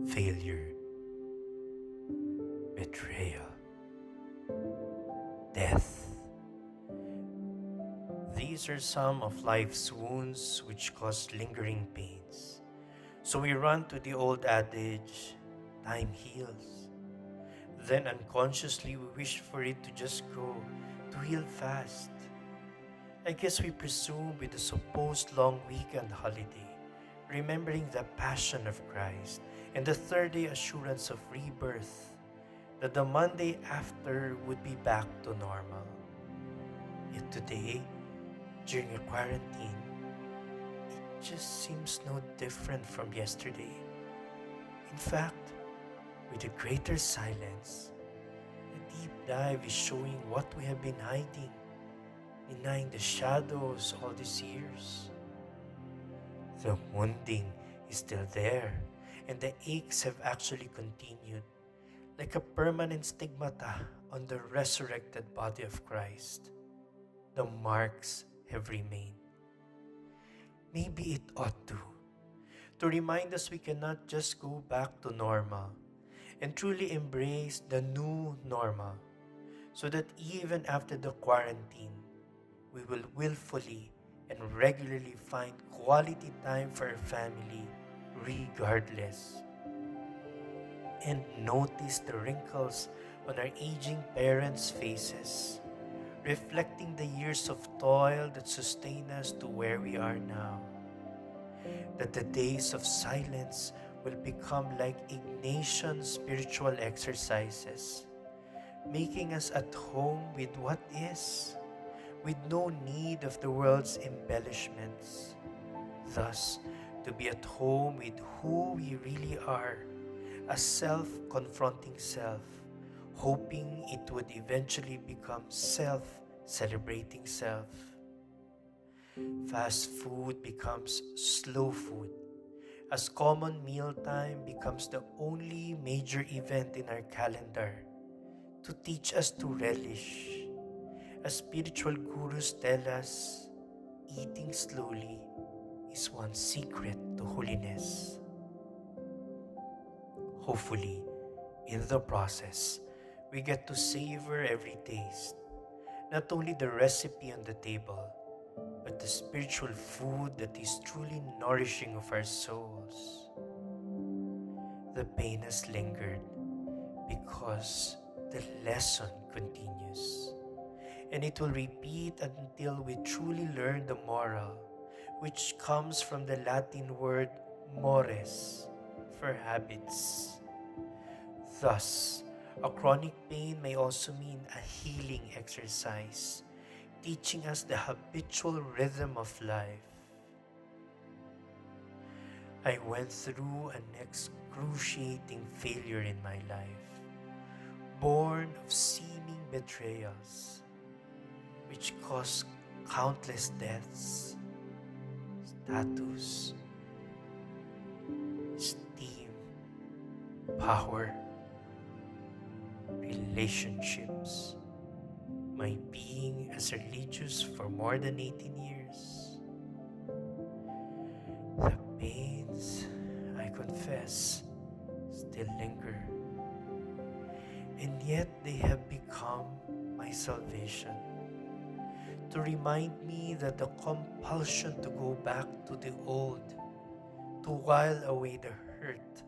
failure, betrayal, death. These are some of life's wounds which cause lingering pains. So we run to the old adage, time heals. Then unconsciously we wish for it to just go, to heal fast. I guess we presume with the supposed long weekend holiday, remembering the passion of Christ and the third day assurance of rebirth, that the Monday after would be back to normal. Yet today, during a quarantine, it just seems no different from yesterday. In fact, with a greater silence, a deep dive is showing what we have been hiding, denying the shadows all these years. The wounding is still there, and the aches have actually continued, like a permanent stigmata on the resurrected body of Christ. The marks have remained. Maybe it ought to remind us we cannot just go back to normal and truly embrace the new normal, so that even after the quarantine, we will willfully and regularly find quality time for our family regardless. And notice the wrinkles on our aging parents' faces, reflecting the years of toil that sustain us to where we are now. That the days of silence will become like Ignatian spiritual exercises, making us at home with what is, with no need of the world's embellishments. Thus, to be at home with who we really are, a self-confronting self, hoping it would eventually become self-celebrating self. Fast food becomes slow food, as common mealtime becomes the only major event in our calendar to teach us to relish. As spiritual gurus tell us, eating slowly is one secret to holiness. Hopefully, in the process, we get to savor every taste, not only the recipe on the table, but the spiritual food that is truly nourishing of our souls. The pain has lingered because the lesson continues, and it will repeat until we truly learn the moral, which comes from the Latin word mores, for habits. Thus, a chronic pain may also mean a healing exercise, teaching us the habitual rhythm of life. I went through an excruciating failure in my life, born of seeming betrayals, which caused countless deaths, status, esteem, power, relationships, my being as religious for more than 18 years. The pains, I confess, still linger, and yet they have become my salvation, to remind me that the compulsion to go back to the old, to while away the hurt,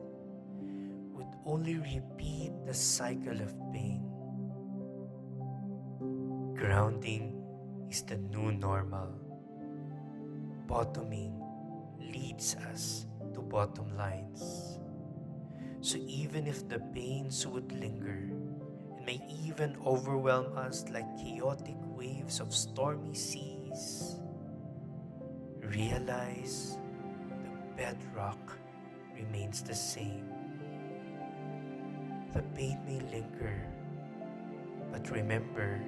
would only repeat the cycle of pain. Grounding is the new normal. Bottoming leads us to bottom lines. So even if the pains would linger and may even overwhelm us like chaotic waves of stormy seas, realize the bedrock remains the same. The pain may linger, but remember,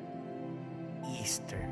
Easter